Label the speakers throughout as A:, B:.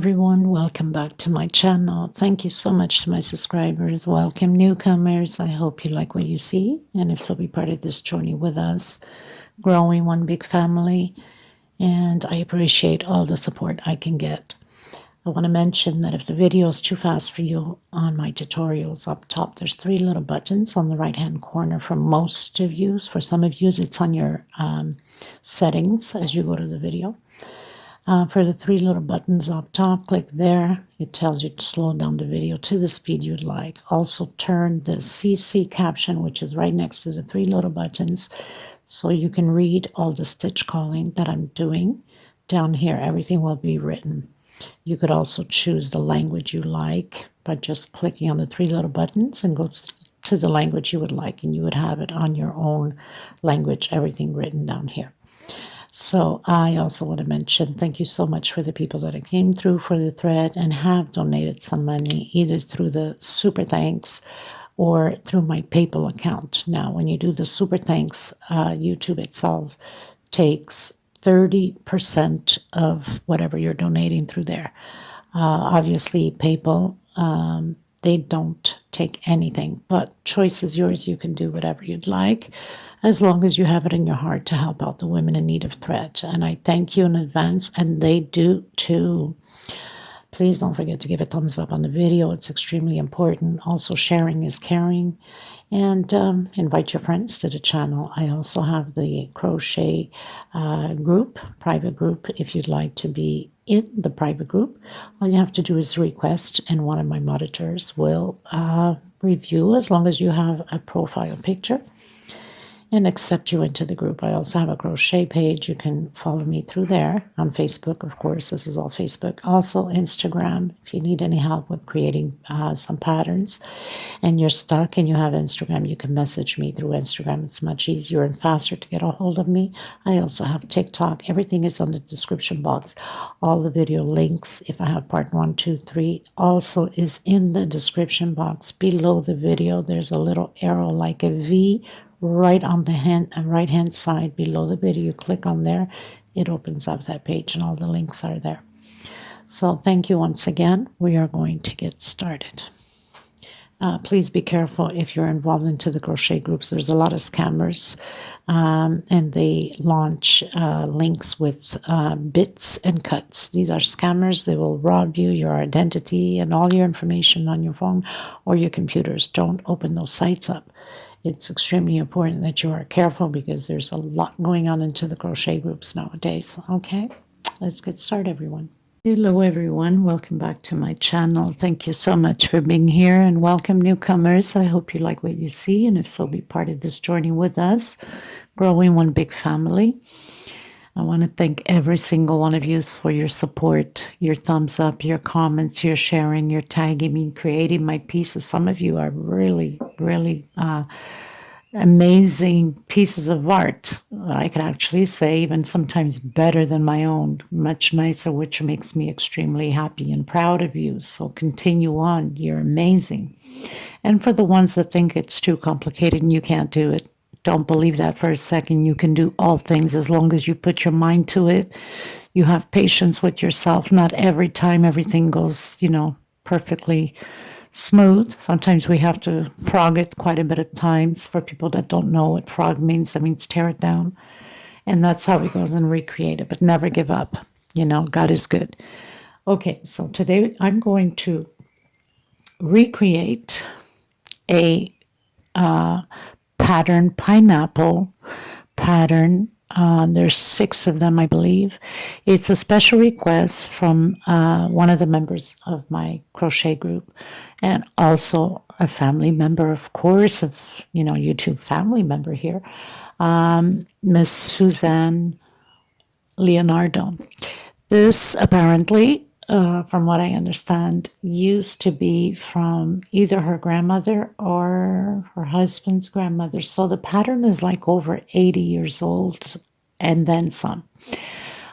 A: everyone, welcome back to my channel. Thank you so much to my subscribers. Welcome newcomers. I hope you like what you see, and if so, be part of this journey with us, growing one big family. And I appreciate all the support I can get. I want to mention that if the video is too fast for you on my tutorials, up top there's 3 little buttons on the right hand corner for most of you. For some of you it's on your settings as you go to the video. For the 3 little buttons up top, click there. It tells you to slow down the video to the speed you'd like. Also turn the CC caption, which is right next to the 3 little buttons, so you can read all the stitch calling that I'm doing. Down here, everything will be written. You could also choose the language you like by just clicking on the 3 little buttons and go to the language you would like, and you would have it on your own language, everything written down here. So I also want to mention thank you so much for the people that came through for the thread and have donated some money, either through the super thanks or through my PayPal account. Now, when you do the super thanks, YouTube itself takes 30% of whatever you're donating through there. Obviously, PayPal, they don't take anything, but choice is yours. You can do whatever you'd like, as long as you have it in your heart to help out the women in need of thread. And I thank you in advance, and they do too. Please don't forget to give a thumbs up on the video. It's extremely important. Also, sharing is caring. And invite your friends to the channel. I also have the crochet group, private group, if you'd like to be in the private group. All you have to do is request, and one of my monitors will review, as long as you have a profile picture, and accept you into the group. I also have a crochet page. You can follow me through there. On Facebook, of course. This is all Facebook. Also Instagram, if you need any help with creating some patterns and you're stuck and you have Instagram, you can message me through Instagram. It's much easier and faster to get a hold of me. I also have TikTok. Everything is on the description box. All the video links, if I have part 1, 2, 3, also is in the description box. Below the video, there's a little arrow like a V right on the right hand side below the video. You click on there, it opens up that page, and all the links are there. So thank you once again. We are going to get started. Please be careful if you're involved into the crochet groups. There's a lot of scammers, and they launch links with bits and cuts. These are scammers. They will rob you, your identity, and all your information on your phone or your computers. Don't open those sites up. It's extremely important that you are careful, because there's a lot going on into the crochet groups nowadays. Okay, let's get started, everyone. Hello, everyone. Welcome back to my channel. Thank you so much for being here, and welcome newcomers. I hope you like what you see, and if so, be part of this journey with us, growing one big family. I want to thank every single one of you for your support, your thumbs up, your comments, your sharing, your tagging me, creating my pieces. Some of you are really, really amazing pieces of art. I could actually say even sometimes better than my own, much nicer, which makes me extremely happy and proud of you. So continue on. You're amazing. And for the ones that think it's too complicated and you can't do it, don't believe that for a second. You can do all things as long as you put your mind to it. You have patience with yourself. Not every time everything goes, perfectly smooth. Sometimes we have to frog it quite a bit of times. For people that don't know what frog means, that means tear it down. And that's how it goes, and recreate it. But never give up. God is good. Okay, so today I'm going to recreate a pattern, pineapple pattern. There's 6 of them, I believe. It's a special request from one of the members of my crochet group, and also a family member, of course, of YouTube family member here, Miss Suzanne Leonardo. This apparently, from what I understand, used to be from either her grandmother or her husband's grandmother. So the pattern is like over 80 years old and then some.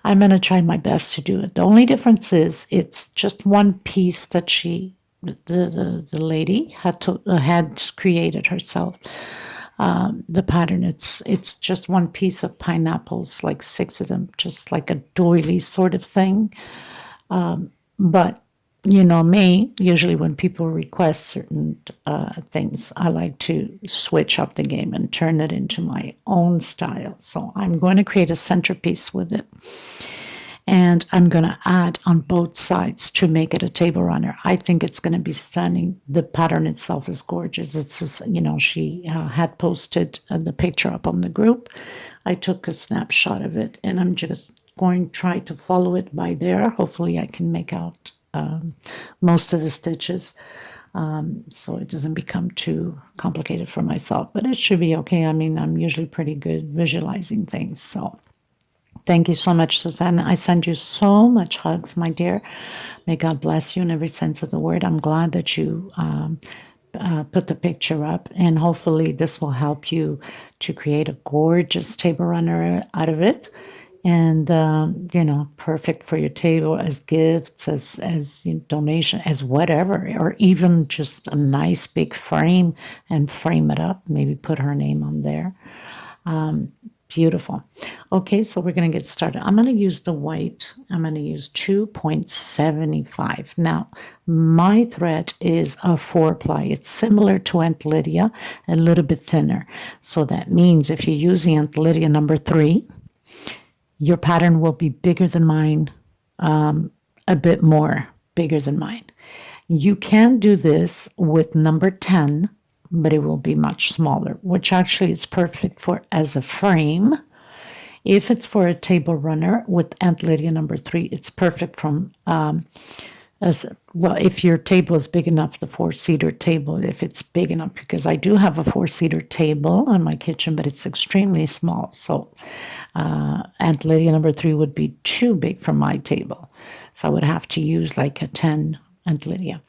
A: I'm going to try my best to do it. The only difference is it's just one piece that the lady had created herself. The pattern, it's just one piece of pineapples, like 6 of them, just like a doily sort of thing. But you know me, usually when people request certain things, I like to switch up the game and turn it into my own style. So I'm going to create a centerpiece with it. And I'm going to add on both sides to make it a table runner. I think it's going to be stunning. The pattern itself is gorgeous. It's, you know, she had posted the picture up on the group. I took a snapshot of it, and I'm just going to try to follow it by there. Hopefully I can make out most of the stitches so it doesn't become too complicated for myself. But it should be okay. I mean, I'm usually pretty good visualizing things, so... Thank you so much, Suzanne. I send you so much hugs, my dear. May God bless you in every sense of the word. I'm glad that you put the picture up, and hopefully this will help you to create a gorgeous table runner out of it. And, you know, perfect for your table as gifts, as you know, donation, as whatever, or even just a nice big frame and frame it up. Maybe put her name on there. Beautiful. Okay, so we're going to get started. I'm going to use the white. I'm going to use 2.75. Now, my thread is a 4-ply. It's similar to Aunt Lydia, a little bit thinner. So that means if you use the Aunt Lydia number 3, your pattern will be bigger than mine, a bit more bigger than mine. You can do this with number 10, but it will be much smaller, which actually is perfect for as a frame. If it's for a table runner with Aunt Lydia number 3, it's perfect from as well. If your table is big enough, the 4-seater table, if it's big enough, because I do have a 4-seater table in my kitchen, but it's extremely small. So Aunt Lydia number 3 would be too big for my table. So I would have to use like a 10 Aunt Lydia.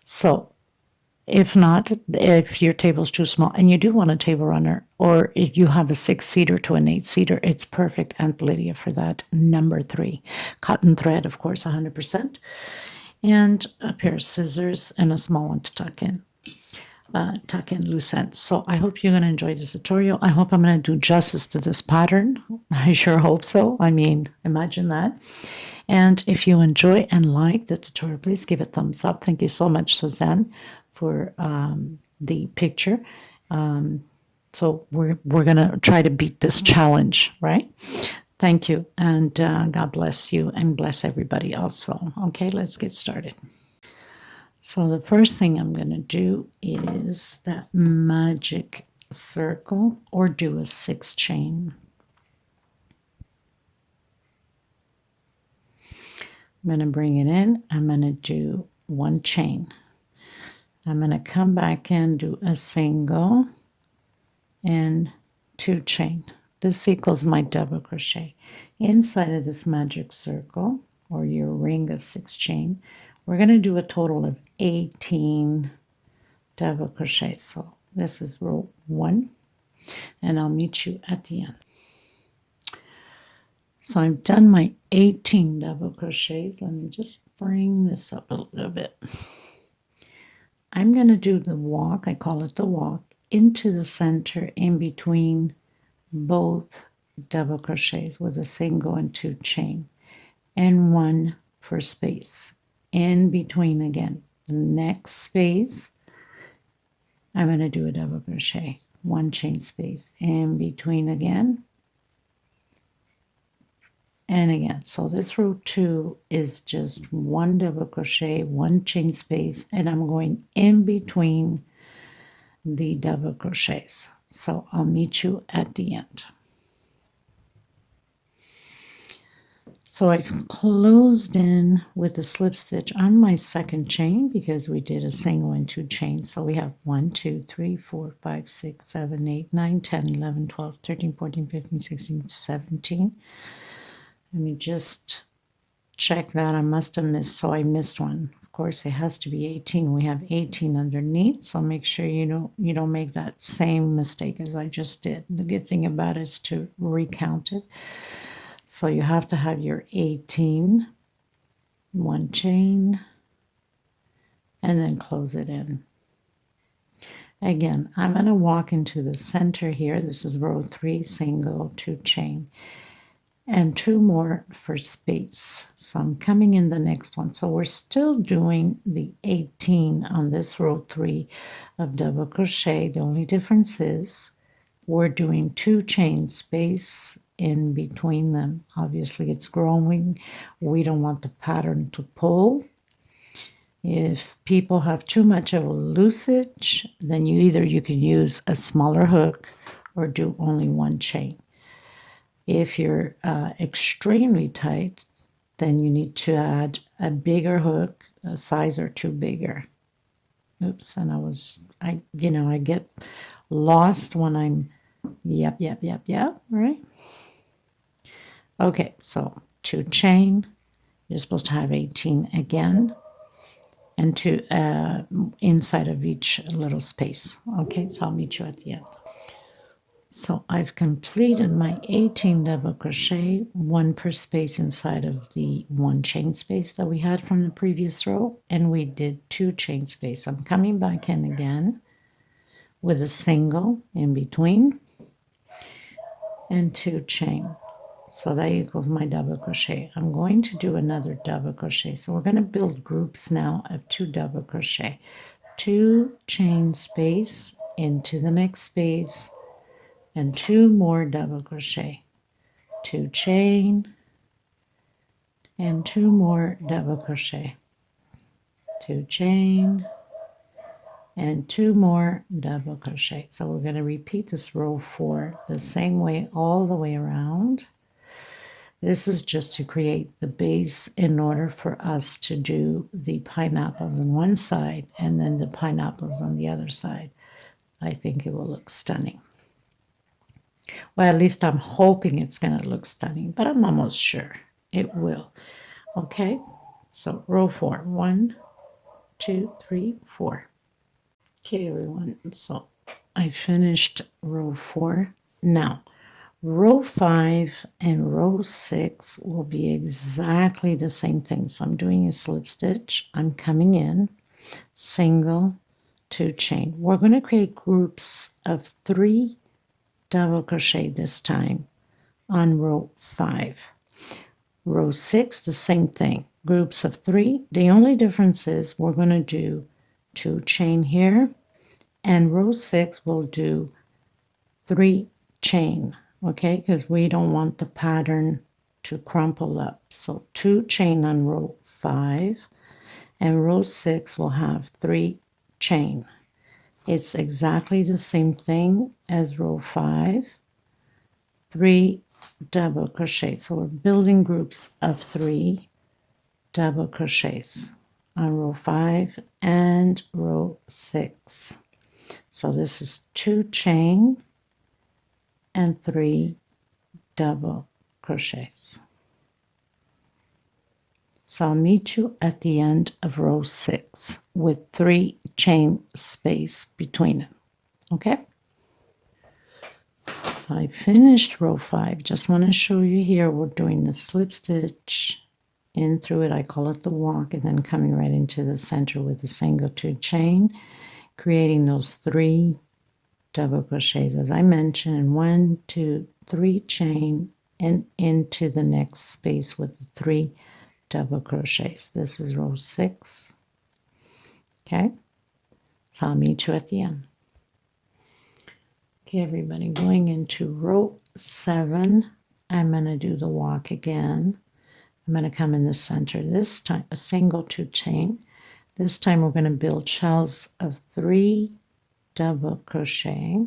A: So if not, if your table is too small and you do want a table runner, or if you have a 6-seater to an 8-seater, it's perfect, Aunt Lydia, for that number 3. Cotton thread, of course, 100%. And a pair of scissors and a small one to tuck in loose ends. So I hope you're going to enjoy this tutorial. I hope I'm going to do justice to this pattern. I sure hope so. I mean, imagine that. And if you enjoy and like the tutorial, please give it a thumbs up. Thank you so much, Suzanne, for the picture. So we're going to try to beat this challenge, right? Thank you, and God bless you and bless everybody also. Okay, let's get started. So the first thing I'm going to do is that magic circle, or do a 6 chain. I'm going to bring it in. I'm going to do 1 chain. I'm going to come back and do a single and 2 chain. This equals my double crochet. Inside of this magic circle, or your ring of 6 chain, we're going to do a total of 18 double crochets. So this is row 1, and I'll meet you at the end. So I've done my 18 double crochets. Let me just bring this up a little bit. I'm going to do the walk, I call it the walk, into the center in between both double crochets with a single and 2 chain, and 1 for space. In between again, the next space, I'm going to do a double crochet, 1 chain space, in between again, and again. So this row 2 is just 1 double crochet, 1 chain space, and I'm going in between the double crochets. So I'll meet you at the end. So I've closed in with the slip stitch on my 2nd chain, because we did a single and 2 chains. So we have 1, 2, 3, 4, 5, 6, 7, 8, 9, 10, 11, 12, 13, 14, 15, 16, 17. Let me just check that. I must have missed, so I missed one. Of course, it has to be 18. We have 18 underneath, so make sure you don't make that same mistake as I just did. The good thing about it is to recount it. So you have to have your 18, 1 chain, and then close it in. Again, I'm going to walk into the center here. This is row 3, single, 2 chain. and 2 more for space. So I'm coming in the next one. So we're still doing the 18 on this row 3 of double crochet. The only difference is we're doing 2 chain space in between them. Obviously it's growing. We don't want the pattern to pull. If people have too much of a loosage, then you can use a smaller hook or do only 1 chain. If you're extremely tight, then you need to add a bigger hook, a size or 2 bigger. Oops, and I get lost when I'm, yep, right? Okay, so 2 chain, you're supposed to have 18 again, and 2 inside of each little space. Okay, so I'll meet you at the end. So I've completed my 18 double crochet, 1 per space inside of the 1 chain space that we had from the previous row, and we did 2 chain space. I'm coming back in again with a single in between and 2 chain. So that equals my double crochet. I'm going to do another double crochet. So we're going to build groups now of 2 double crochet. 2 chain space into the next space, and 2 more double crochet, 2 chain and 2 more double crochet, 2 chain and 2 more double crochet. So we're going to repeat this row 4 the same way all the way around. This is just to create the base in order for us to do the pineapples on one side and then the pineapples on the other side. I think it will look stunning. Well, at least I'm hoping it's going to look stunning, but I'm almost sure it will. Okay, so row 4. 1, 2, 3, 4. Okay, everyone, so I finished row 4. Now, row 5 and row 6 will be exactly the same thing. So I'm doing a slip stitch. I'm coming in, single, 2 chain. We're going to create groups of 3 double crochet this time on row 5. Row 6, the same thing, groups of 3. The only difference is we're going to do 2 chain here, and row 6 will do 3 chain, okay, because we don't want the pattern to crumple up. So 2 chain on row 5, and row 6 will have 3 chain. It's exactly the same thing as row 5, 3 double crochet. So we're building groups of 3 double crochets on row 5 and row 6. So this is 2 chain and 3 double crochets. So I'll meet you at the end of row 6 with 3 chain space between them. Okay? So I finished row 5. Just want to show you here we're doing the slip stitch in through it. I call it the walk, and then coming right into the center with a single 2 chain, creating those 3 double crochets as I mentioned. 1, 2, 3 chain and into the next space with the 3 double crochets. This is row 6. Okay, so I'll meet you at the end. Okay, everybody, going into row 7, I'm going to do the walk again. I'm going to come in the center this time, a single 2 chain. This time we're going to build shells of 3 double crochet.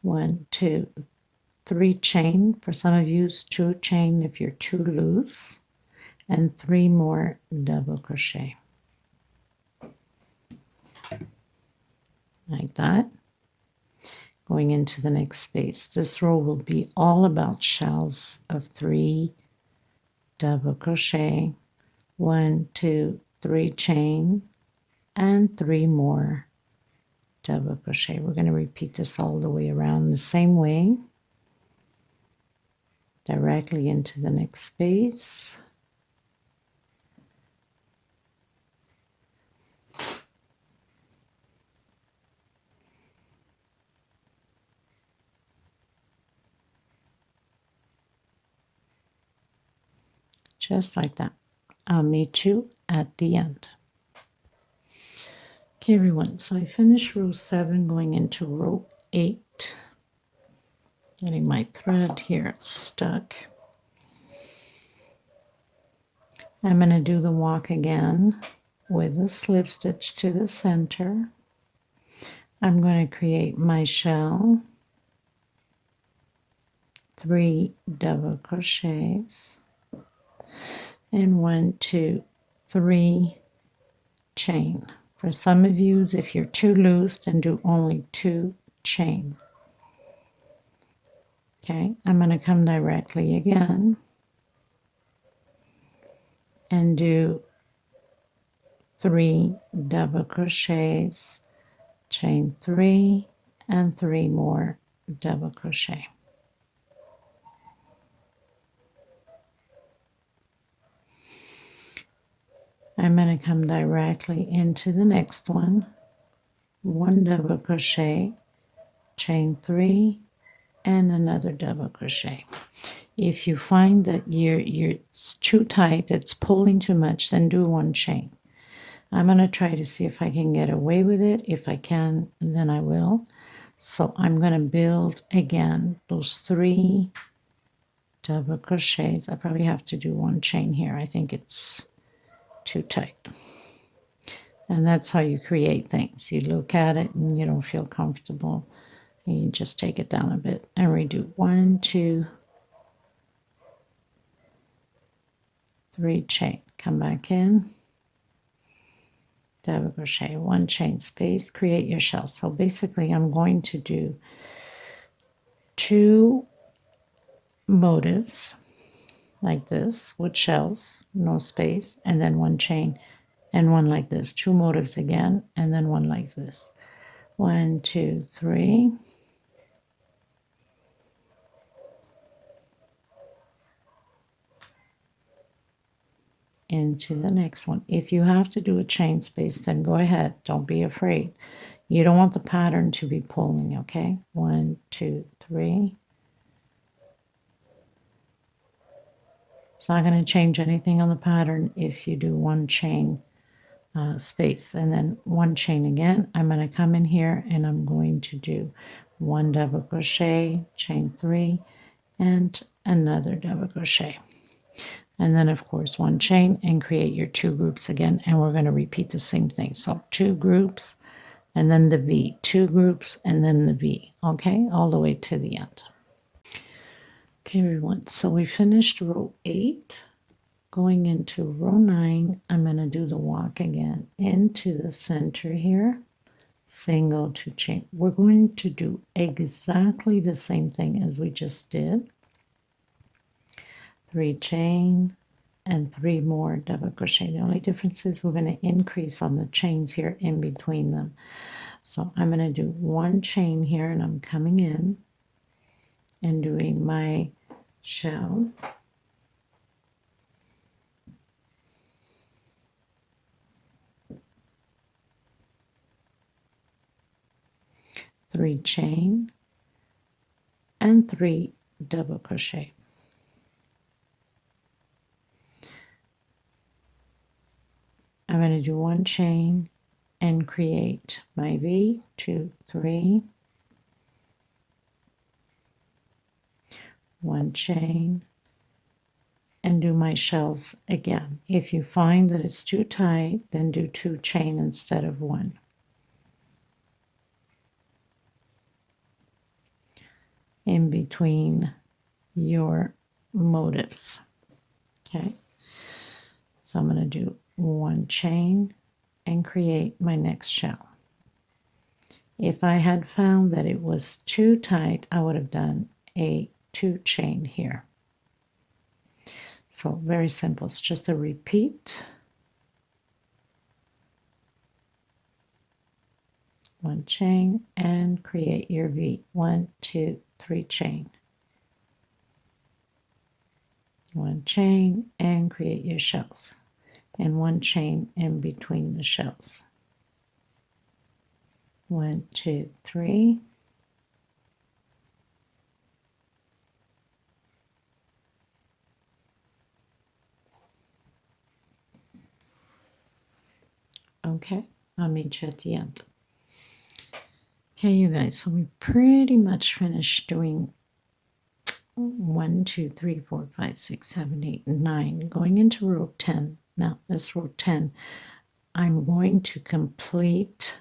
A: 1, 2, 3 chain. For some of you, 2 chain if you're too loose, and 3 more double crochet. Like that. Going into the next space. This row will be all about shells of 3 double crochet. 1, 2, 3 chain, and 3 more double crochet. We're going to repeat this all the way around the same way. Directly into the next space. just like that. I'll meet you at the end. Okay, everyone, so I finished row 7 going into row 8. Getting my thread here stuck. I'm going to do the walk again with a slip stitch to the center. I'm going to create my shell, 3 double crochets, and 1, 2, 3 chain. For some of you, if you're too loose, then do only 2 chain. Okay, I'm going to come directly again and do 3 double crochets, chain 3, and 3 more double crochet. I'm going to come directly into the next one, 1 double crochet, chain 3, and another double crochet. If you find that it's too tight, it's pulling too much, then do 1 chain. I'm going to try to see if I can get away with it. If I can, then I will. So I'm going to build again those 3 double crochets. I probably have to do 1 chain here. I think it's too tight. And that's how you create things. You look at it and you don't feel comfortable. And you just take it down a bit and redo 1, 2, 3 chain. Come back in. Double crochet, 1 chain space, create your shell. So basically I'm going to do 2 motifs like this with shells, no space, and then 1 chain and 1 like this. 2 motifs again, and then 1 like this. 1, 2, 3. Into the next one. If you have to do a chain space, then go ahead. Don't be afraid. You don't want the pattern to be pulling, okay? 1, 2, 3. It's not going to change anything on the pattern if you do 1 chain space and then 1 chain again. I'm going to come in here and I'm going to do 1 double crochet, chain 3, and another double crochet. And then, of course, 1 chain and create your 2 groups again. And we're going to repeat the same thing. So 2 groups and then the V. 2 groups and then the V. Okay, all the way to the end. Okay, everyone. So we finished row 8. Going into row 9, I'm going to do the walk again into the center here. Single 2 chain. We're going to do exactly the same thing as we just did. 3 chain and 3 more double crochet. The only difference is we're going to increase on the chains here in between them. So I'm going to do 1 chain here and I'm coming in and doing my shell. Three chain and 3 double crochet. I'm going to do 1 chain and create my V, 2, 3, 1 chain, and do my shells again. If you find that it's too tight, then do 2 chain instead of 1. In between your motifs. Okay, so I'm going to do 1 chain and create my next shell. If I had found that it was too tight, I would have done a 2 chain here. So very simple. It's just a repeat. 1 chain and create your V. 1, 2, 3 chain. 1 chain and create your shells. And 1 chain in between the shells. 1, 2, 3. Okay, I'll meet you at the end. Okay, you guys, so we pretty much finished doing 1, 2, 3, 4, 5, 6, 7, 8, 9, going into row 10. Now, this row 10, I'm going to complete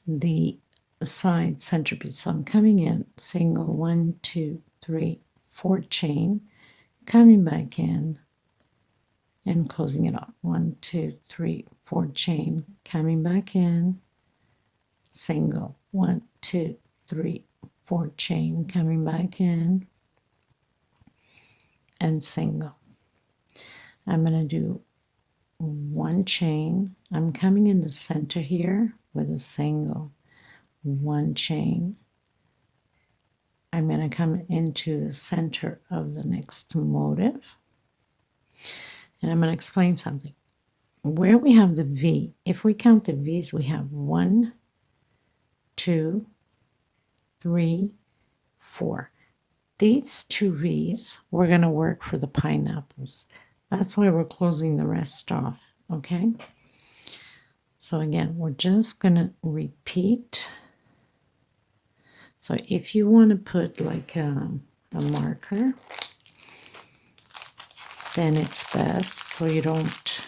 A: the side centerpiece. So I'm coming in, single 1, 2, 3, 4 chain, coming back in, and closing it off. 1, 2, 3, 4 chain, coming back in, single 1, 2, 3, 4 chain, coming back in, and single. I'm going to do 1 chain. I'm coming in the center here with a single, 1 chain. I'm going to come into the center of the next motif, and I'm going to explain something. Where we have the V, if we count the V's, we have 1, 2, 3, 4. These 2 V's, we're going to work for the pineapples. That's why we're closing the rest off, okay? So again, we're just going to repeat. So if you want to put like a marker, then it's best so you don't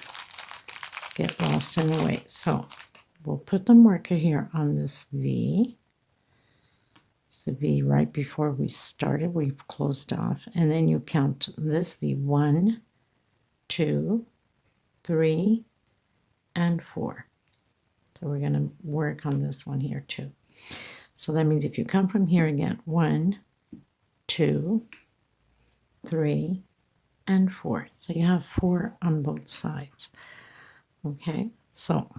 A: get lost in the way. So we'll put the marker here on this V. It's the V right before we started. We've closed off. And then you count this V. 1, 2, 3, and 4. So we're going to work on this one here too. So that means if you come from here again, 1, 2, 3, and 4. So you have 4 on both sides. Okay, so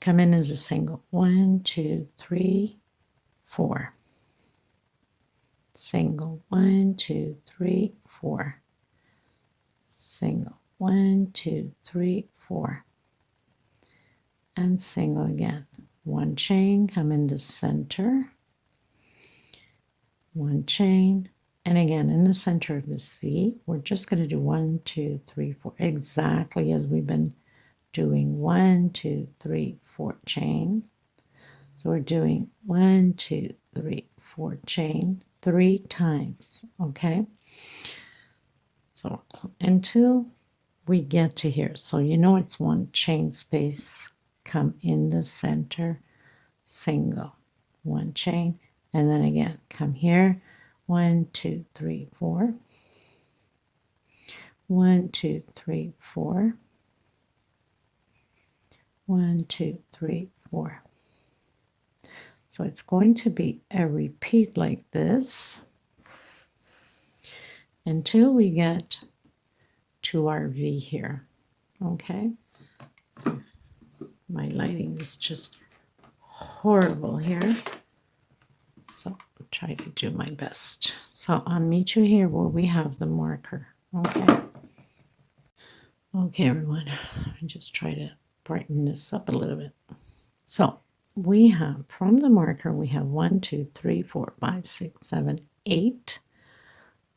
A: come in as a single. 1, 2, 3, 4. Single. 1, 2, 3, 4. Single. 1, 2, 3, 4. And single again. 1 chain, come in the center. 1 chain, and again in the center of this V, we're just going to do 1, 2, 3, 4, exactly as we've been doing. 1, 2, 3, 4 chain. So we're doing 1, 2, 3, 4 chain 3 times, okay? So until we get to here, so you know it's 1 chain space, come in the center, single, 1 chain, and then again come here, 1, 2, 3, 4, 1, 2, 3, 4, 1, 2, 3, 4. So it's going to be a repeat like this until we get to our V here. Okay, my lighting is just horrible here, so I'll try to do my best. So I'll meet you here where we have the marker. Okay everyone, I just try to brighten this up a little bit. So we have from the marker, we have 1, 2, 3, 4, 5, 6, 7, 8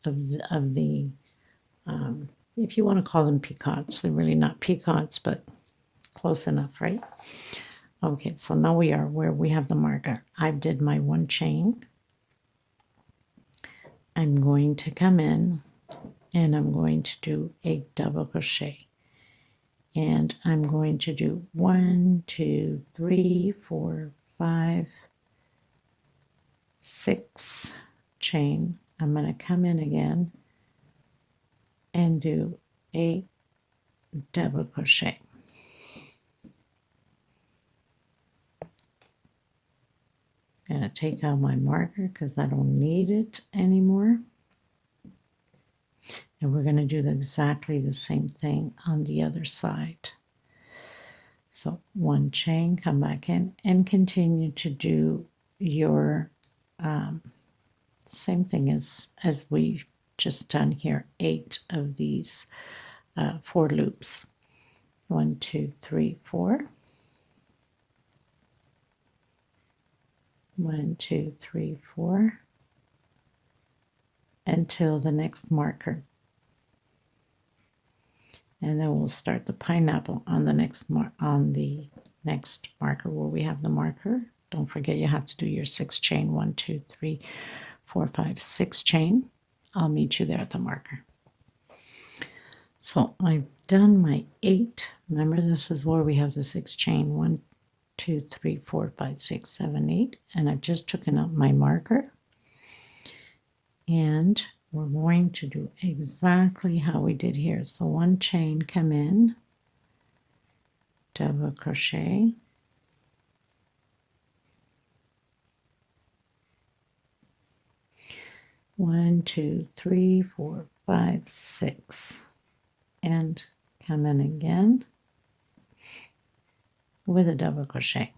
A: of the if you want to call them peacocks, they're really not peacocks, but close enough, right? Okay, so now we are where we have the marker. I did my 1 chain. I'm going to come in and I'm going to do a double crochet. And I'm going to do 1, 2, 3, 4, 5, 6 chain. I'm going to come in again and do a double crochet. I'm going to take out my marker because I don't need it anymore. And we're going to do exactly the same thing on the other side. So 1 chain, come back in and continue to do your same thing as we've just done here, 8 of these 4 loops. 1, 2, 3, 4. 1, 2, 3, 4 until the next marker. and then we'll start the pineapple on the next marker where we have the marker. Don't forget you have to do your 6 chain, 1, 2, 3, 4, 5, 6 chain. I'll meet you there at the marker. So I've done my 8. Remember, this is where we have the 6 chain, 1, 2, 3, 4, 5, 6, 7, 8, and I've just taken out my marker, and we're going to do exactly how we did here. So 1 chain, come in, double crochet, one, 2, 3, 4, 5, 6, and come in again with a double crochet.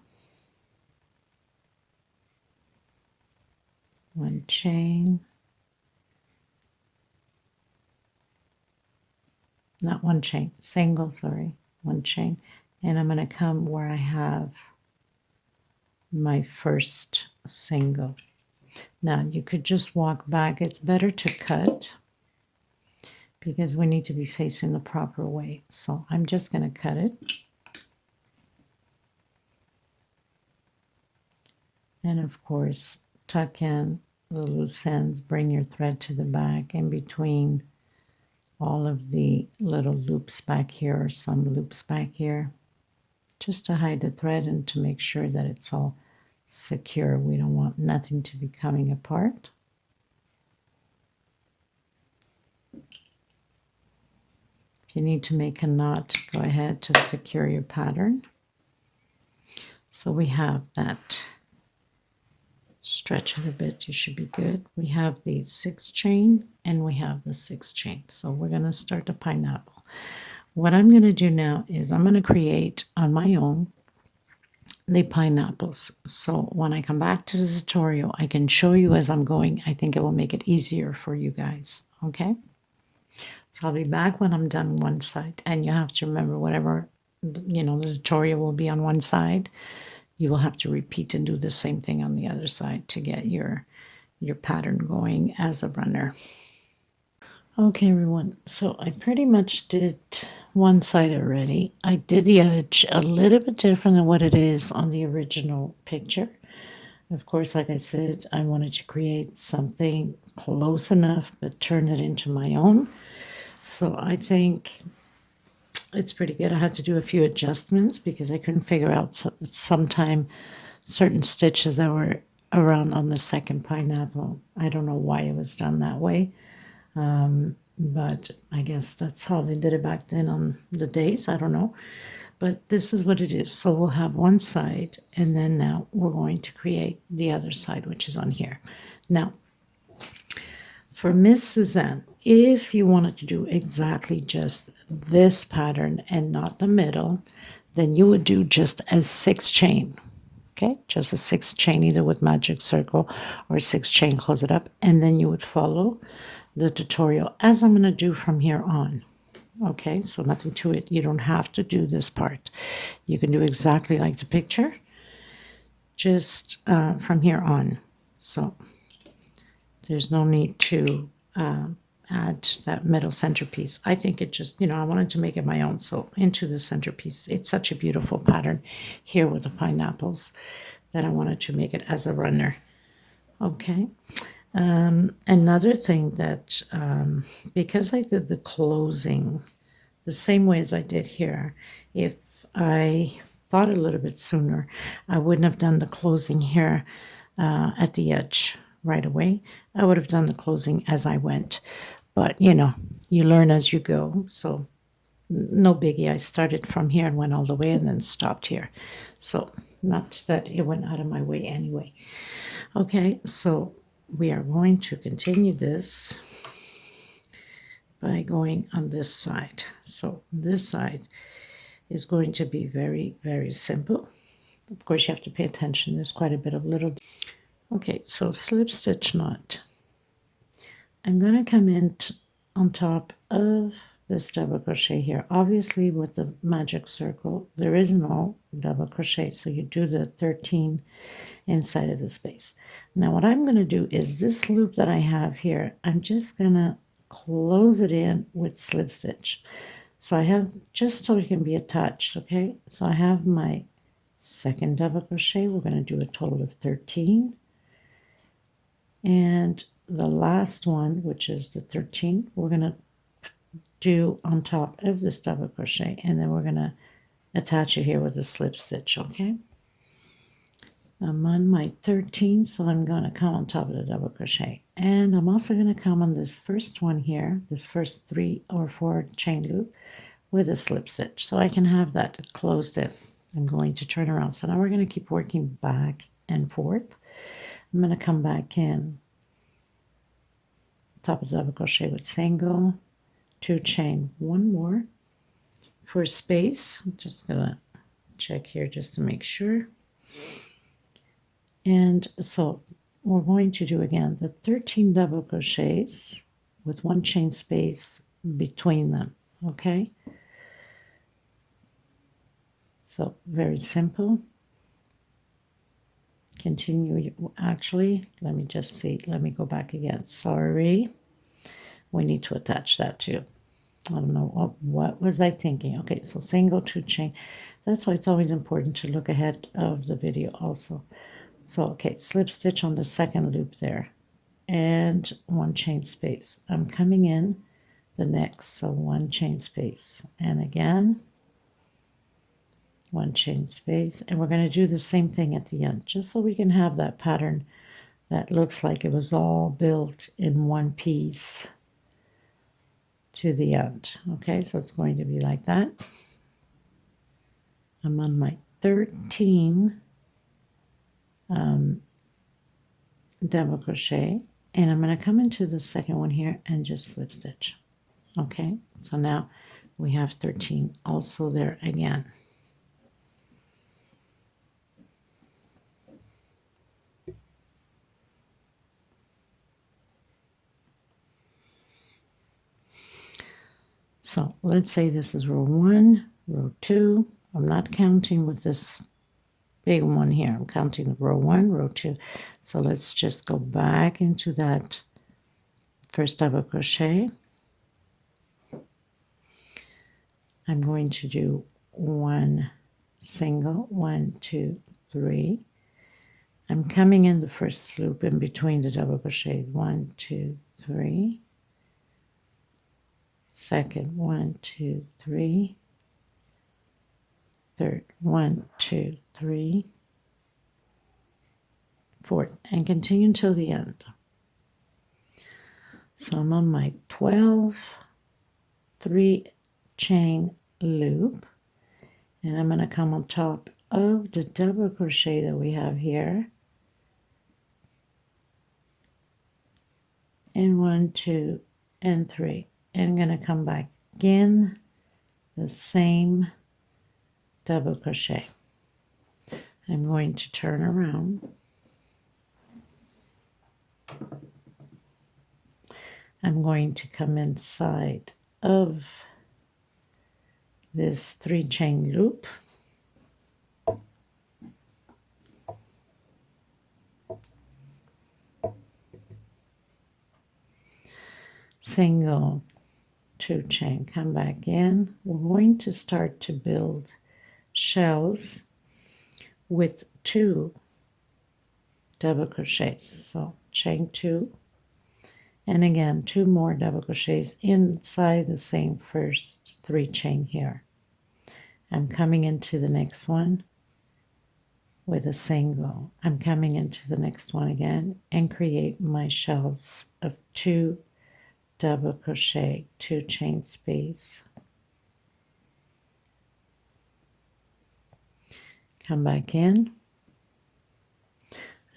A: 1 chain, not 1 chain, single, sorry, 1 chain, and I'm going to come where I have my first single. Now you could just walk back. It's better to cut because we need to be facing the proper way. So I'm just going to cut it. And of course, tuck in the loose ends, bring your thread to the back in between all of the little loops back here, or some loops back here, just to hide the thread and to make sure that it's all secure. We don't want nothing to be coming apart. If you need to make a knot, go ahead to secure your pattern. So we have that. Stretch it a bit, you should be good. We have the 6 chain and we have the 6 chain. So we're going to start the pineapple. What I'm going to do now is I'm going to create on my own the pineapples. So when I come back to the tutorial, I can show you as I'm going. I think it will make it easier for you guys. Okay? So I'll be back when I'm done one side. And you have to remember whatever, the tutorial will be on one side. You will have to repeat and do the same thing on the other side to get your pattern going as a runner. Okay, everyone. So I pretty much did one side already. I did the edge a little bit different than what it is on the original picture. Of course, like I said, I wanted to create something close enough, but turn it into my own. So I think it's pretty good. I had to do a few adjustments because I couldn't figure out sometime certain stitches that were around on the second pineapple. I don't know why it was done that way. But I guess that's how they did it back then on the days. I don't know. But this is what it is. So we'll have one side, and then now we're going to create the other side, which is on here. Now, for Miss Suzanne, if you wanted to do exactly just this pattern and not the middle, then you would do just a 6 chain. Okay, just a 6 chain, either with magic circle or 6 chain, close it up, and then you would follow the tutorial as I'm going to do from here on. Okay, so nothing to it. You don't have to do this part. You can do exactly like the picture, just from here on. So there's no need to add that middle centerpiece. I think it just, I wanted to make it my own. So into the centerpiece, it's such a beautiful pattern here with the pineapples that I wanted to make it as a runner. Okay. Another thing that, because I did the closing the same way as I did here, if I thought a little bit sooner, I wouldn't have done the closing here at the edge right away. I would have done the closing as I went. But, you learn as you go. So no biggie. I started from here and went all the way and then stopped here. So not that it went out of my way anyway. Okay, so we are going to continue this by going on this side. So this side is going to be very, very simple. Of course, you have to pay attention. There's quite a bit of little. Okay, so slip stitch knot. I'm going to come in on top of this double crochet here. Obviously, with the magic circle, there is no double crochet. So you do the 13 inside of the space. Now what I'm going to do is this loop that I have here, I'm just going to close it in with slip stitch. So I have, just so it can be attached, okay? So I have my second double crochet. We're going to do a total of 13. And the last one, which is the 13, we're going to do on top of this double crochet, and then we're going to attach it here with a slip stitch, okay? I'm on my 13, so I'm going to come on top of the double crochet, and I'm also going to come on this first one here, this first 3 or 4 chain loop with a slip stitch, so I can have that closed in. I'm going to turn around. So now we're going to keep working back and forth. I'm going to come back in top of the double crochet with single, 2 chain, 1 more for space. I'm just going to check here just to make sure. And so we're going to do again the 13 double crochets with 1 chain space between them, okay? So very simple. Continue. Actually, let me just see. Let me go back again. Sorry. We need to attach that too. I don't know. What was I thinking? Okay, so single, 2 chain. That's why it's always important to look ahead of the video also. So, okay, slip stitch on the second loop there. And 1 chain space. I'm coming in the next, so 1 chain space. And again, 1 chain space, and we're going to do the same thing at the end, just so we can have that pattern that looks like it was all built in one piece to the end. Okay, so it's going to be like that. I'm on my 13 double crochet, and I'm going to come into the second one here and just slip stitch. Okay, so now we have 13 also there again. So let's say this is row 1, row 2. I'm not counting with this big one here. I'm counting row 1, row 2. So let's just go back into that first double crochet. I'm going to do 1 single, 1, 2, 3. I'm coming in the first loop in between the double crochet, 1, 2, 3. Second, 1, 2, 3. Third, 1, 2, 3. Fourth, and continue until the end. So I'm on my 12 3 chain loop, and I'm going to come on top of the double crochet that we have here, and 1, 2, and 3, and I'm going to come back in the same double crochet. I'm going to turn around. I'm going to come inside of this 3 chain loop, single, 2 chain, come back in. We're going to start to build shells with 2 double crochets. So chain 2, and again 2 more double crochets inside the same first 3 chain here. I'm coming into the next one with a single. I'm coming into the next one again and create my shells of 2 double crochet, 2 chain space. Come back in.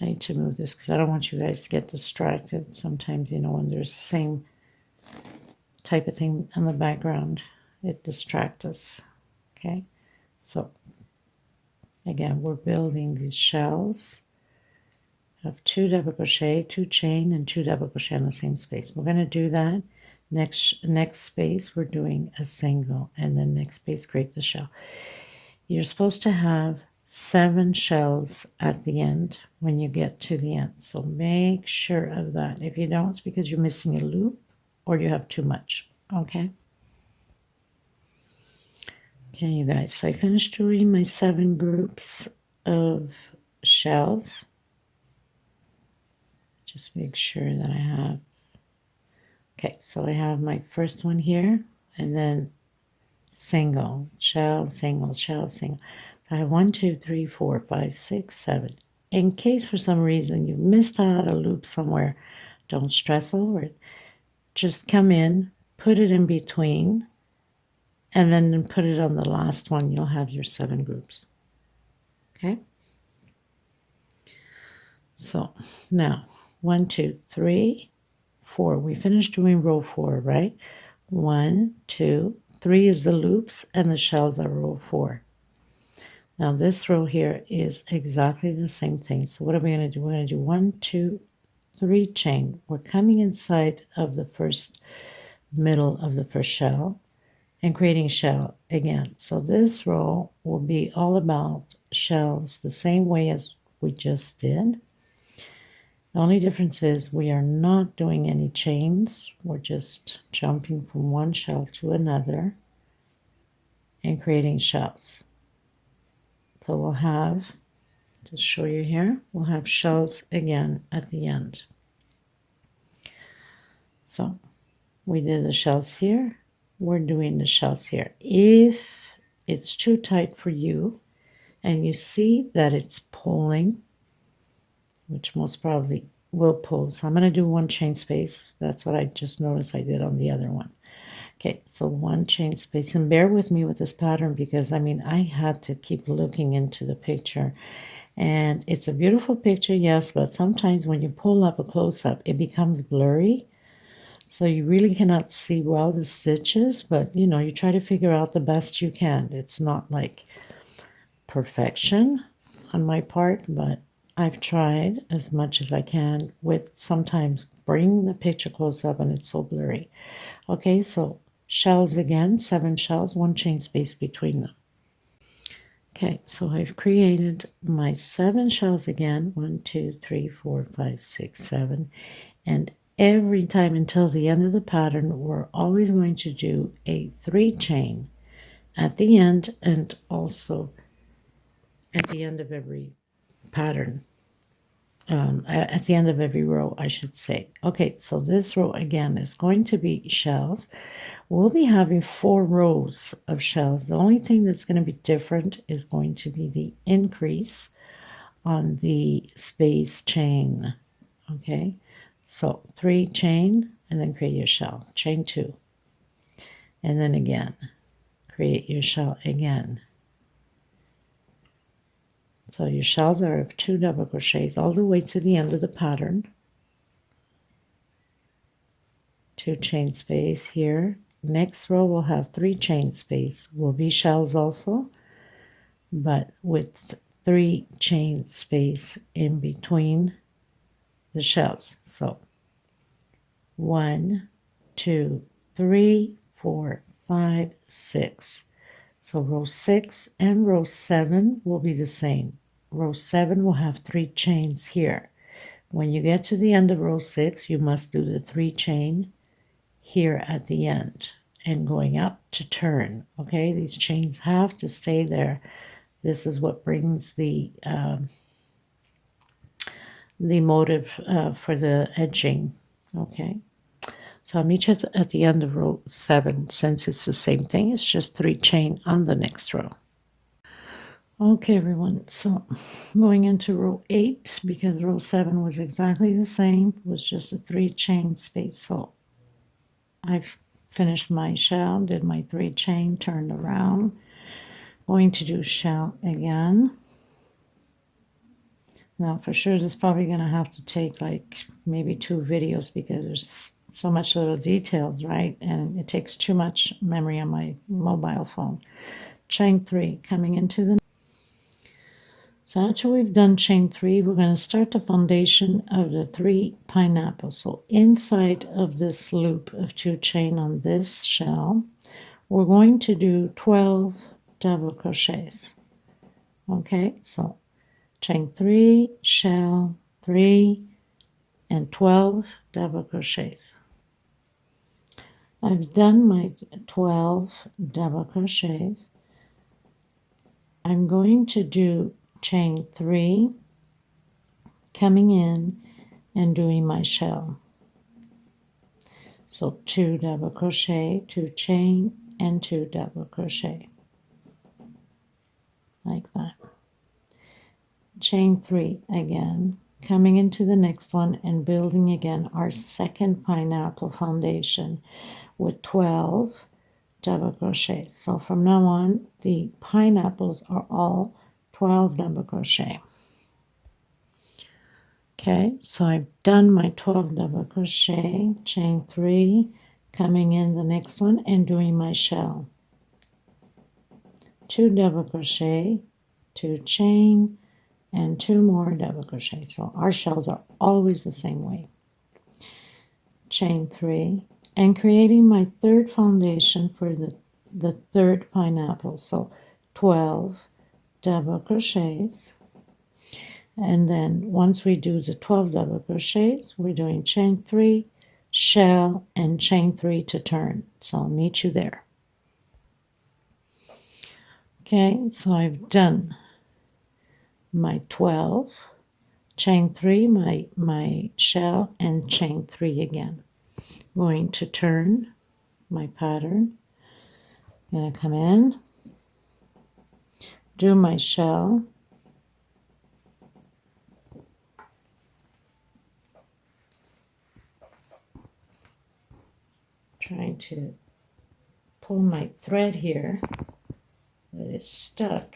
A: I need to move this because I don't want you guys to get distracted. Sometimes, you know, when there's the same type of thing in the background, it distracts us. Okay, so again, we're building these shells of 2 double crochet, 2 chain, and 2 double crochet in the same space. We're going to do that. Next space, we're doing a single, and then next space, create the shell. You're supposed to have 7 shells at the end when you get to the end. So make sure of that. If you don't, it's because you're missing a loop or you have too much. Okay? Okay, you guys, so I finished doing my 7 groups of shells. Just make sure that I have, okay, so I have my first one here, and then single, shell, single, shell, single. So I have 1, 2, 3, 4, 5, 6, 7. In case for some reason you missed out a loop somewhere, don't stress over it. Just come in, put it in between, and then put it on the last one. You'll have your 7 groups. Okay? So now 1, 2, 3, 4. We finished doing row 4, right? 1, 2, 3 is the loops, and the shells are row 4. Now this row here is exactly the same thing. So what are we going to do? We're going to do 1, 2, 3 chain. We're coming inside of the first middle of the first shell and creating shell again. So this row will be all about shells the same way as we just did. The only difference is we are not doing any chains. We're just jumping from one shell to another and creating shells. So we'll have, just show you here, we'll have shells again at the end. So we did the shells here. We're doing the shells here. If it's too tight for you and you see that it's pulling, which most probably will pull, so I'm going to do 1 chain space. That's what I just noticed I did on the other one. Okay, so 1 chain space, and bear with me with this pattern because I mean I had to keep looking into the picture, and it's a beautiful picture, yes, but sometimes when you pull up a close-up it becomes blurry, so you really cannot see well the stitches, but you know, you try to figure out the best you can. It's not like perfection on my part, but I've tried as much as I can with sometimes bringing the picture close up and it's so blurry. Okay, so shells again, 7 shells, 1 chain space between them. Okay, so I've created my 7 shells again, 1, 2, 3, 4, 5, 6, 7, and every time until the end of the pattern, we're always going to do a 3 chain at the end and also at the end of every pattern. At the end of every row, I should say. Okay, so this row again is going to be shells. We'll be having 4 rows of shells. The only thing that's going to be different is going to be the increase on the space chain. Okay, so 3 chain and then create your shell. Chain 2. And then again, create your shell again. So your shells are of 2 double crochets all the way to the end of the pattern. 2 chain space here. Next row will have 3 chain space. Will be shells also, but with 3 chain space in between the shells. So 1, 2, 3, 4, 5, 6. So row 6 and row 7 will be the same. Row 7 will have 3 chains here. When you get to the end of row 6, you must do the 3 chain here at the end and going up to turn. Okay, these chains have to stay there. This is what brings the motive for the edging. Okay, so I'll meet you at the end of row 7. Since it's the same thing, it's just 3 chain on the next row. Okay, everyone, so going into row 8, because row 7 was exactly the same, was just a 3 chain space. So I've finished my shell, did my 3 chain, turned around, going to do shell again. Now for sure this is probably going to have to take like maybe 2 videos because there's so much little details, right? And it takes too much memory on my mobile phone. Chain 3, coming into the, so after we've done chain 3, we're going to start the foundation of the 3 pineapples. So inside of this loop of 2 chain on this shell, we're going to do 12 double crochets. Okay, so chain 3, shell 3, and 12 double crochets. I've done my 12 double crochets. I'm going to do chain 3, coming in and doing my shell. So 2 double crochet, 2 chain, and 2 double crochet, like that. Chain 3 again, coming into the next one and building again our second pineapple foundation with 12 double crochet. So from now on, the pineapples are all 12 double crochet. Okay, so I've done my 12 double crochet, chain 3, coming in the next one and doing my shell. 2 double crochet, 2 chain, and 2 more double crochet. So our shells are always the same way. Chain 3, and creating my third foundation for the third pineapple. So 12 double crochets. And then once we do the 12 double crochets, we're doing chain 3, shell, and chain 3 to turn. So I'll meet you there. Okay, so I've done my 12, chain 3, my shell, and chain 3 again. Going to turn my pattern. I'm going to come in, do my shell, trying to pull my thread here that is stuck.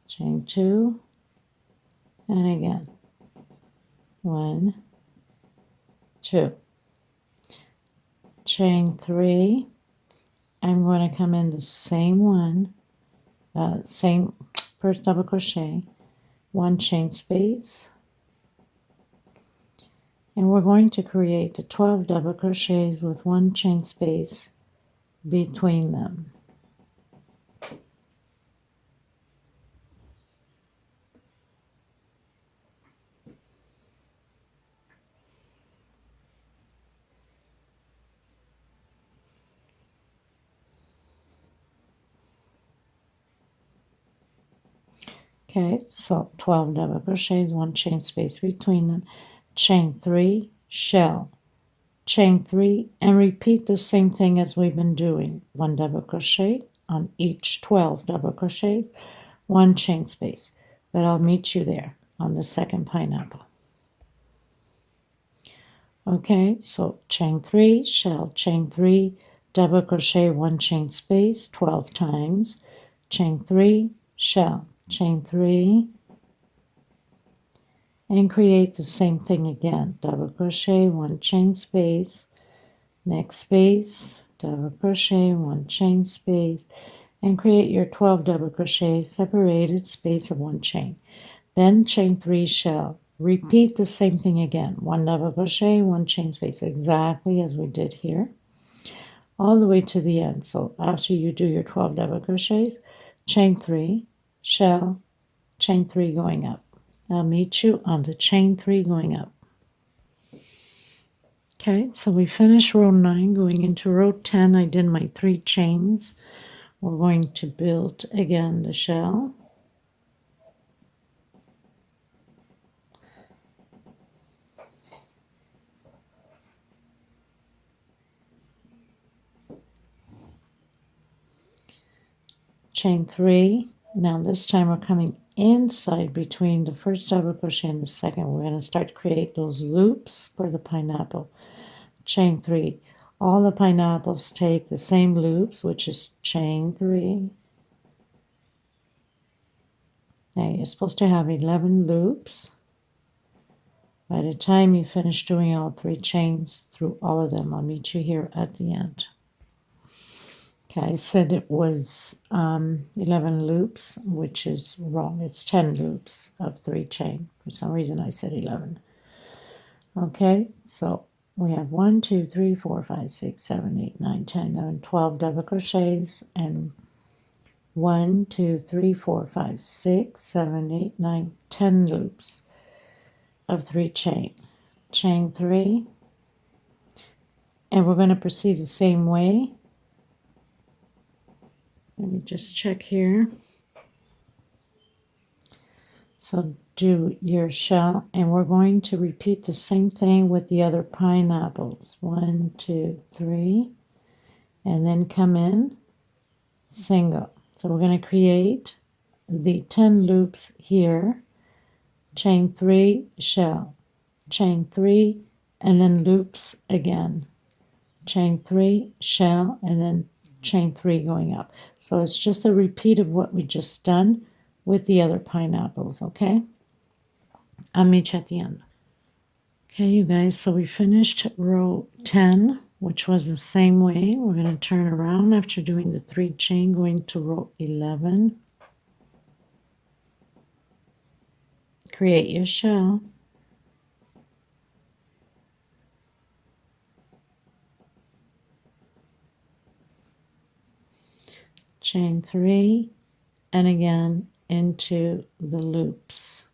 A: Chain 2, and again 1, 2, chain 3. I'm going to come in the same one, same first double crochet, 1 chain space, and we're going to create the 12 double crochets with 1 chain space between them. Okay, so 12 double crochets, 1 chain space between them, chain 3, shell, chain 3, and repeat the same thing as we've been doing. 1 double crochet on each 12 double crochets, 1 chain space. But I'll meet you there on the second pineapple. Okay, so chain 3, shell, chain 3, double crochet, 1 chain space 12 times, chain 3, shell, chain 3, and create the same thing again. Double crochet, 1 chain space, next space, double crochet, 1 chain space, and create your 12 double crochet separated space of 1 chain. Then chain 3, shell. Repeat the same thing again. 1 double crochet, 1 chain space, exactly as we did here, all the way to the end. So after you do your 12 double crochets, chain 3, shell, chain 3 going up. I'll meet you on the chain 3 going up. Okay, so we finished row 9, going into row 10. I did my 3 chains. We're going to build again the shell. Chain 3. Now this time we're coming inside between the first double crochet and the second. We're going to start to create those loops for the pineapple. Chain 3. All the pineapples take the same loops, which is chain 3. Now you're supposed to have 11 loops. By the time you finish doing all 3 chains through all of them, I'll meet you here at the end. Okay, I said it was 11 loops, which is wrong. It's 10 loops of 3 chain. For some reason I said 11. Okay, so we have 1, 2, 3, 4, 5, 6, 7, 8, 9, 10, 11, 12 double crochets, and 1, 2, 3, 4, 5, 6, 7, 8, 9, 10 loops of 3 chain. Chain 3, And we're going to proceed the same way. Let me just check here. So do your shell, and we're going to repeat the same thing with the other pineapples. 1, 2, 3, and then come in single. So we're going to create the 10 loops here, chain 3, shell, chain 3, and then loops again, chain 3, shell, and then chain 3 going up. So it's just a repeat of what we just done with the other pineapples, okay? I'll meet you at the end. Okay, you guys, so we finished row 10, which was the same way. We're going to turn around after doing the 3 chain, going to row 11. Create your shell. Chain 3, and again into the loops.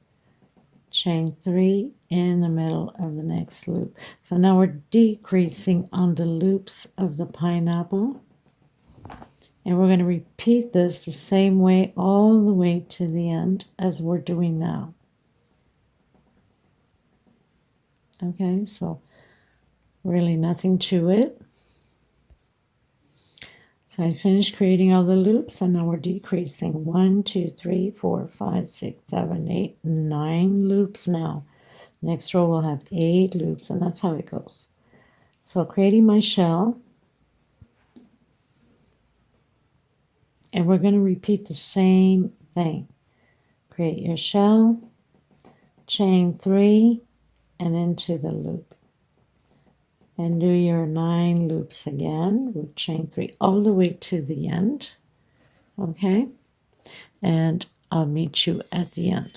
A: Chain 3 in the middle of the next loop. So now we're decreasing on the loops of the pineapple. And we're going to repeat this the same way all the way to the end as we're doing now. Okay, so really nothing to it. So I finished creating all the loops, and now we're decreasing. 1, 2, 3, 4, 5, 6, 7, 8, 9 loops now. Next row we'll have 8 loops, and that's how it goes. So creating my shell, and we're going to repeat the same thing. Create your shell, chain 3, and into the loop. And do your 9 loops again with chain 3 all the way to the end. Okay? And I'll meet you at the end.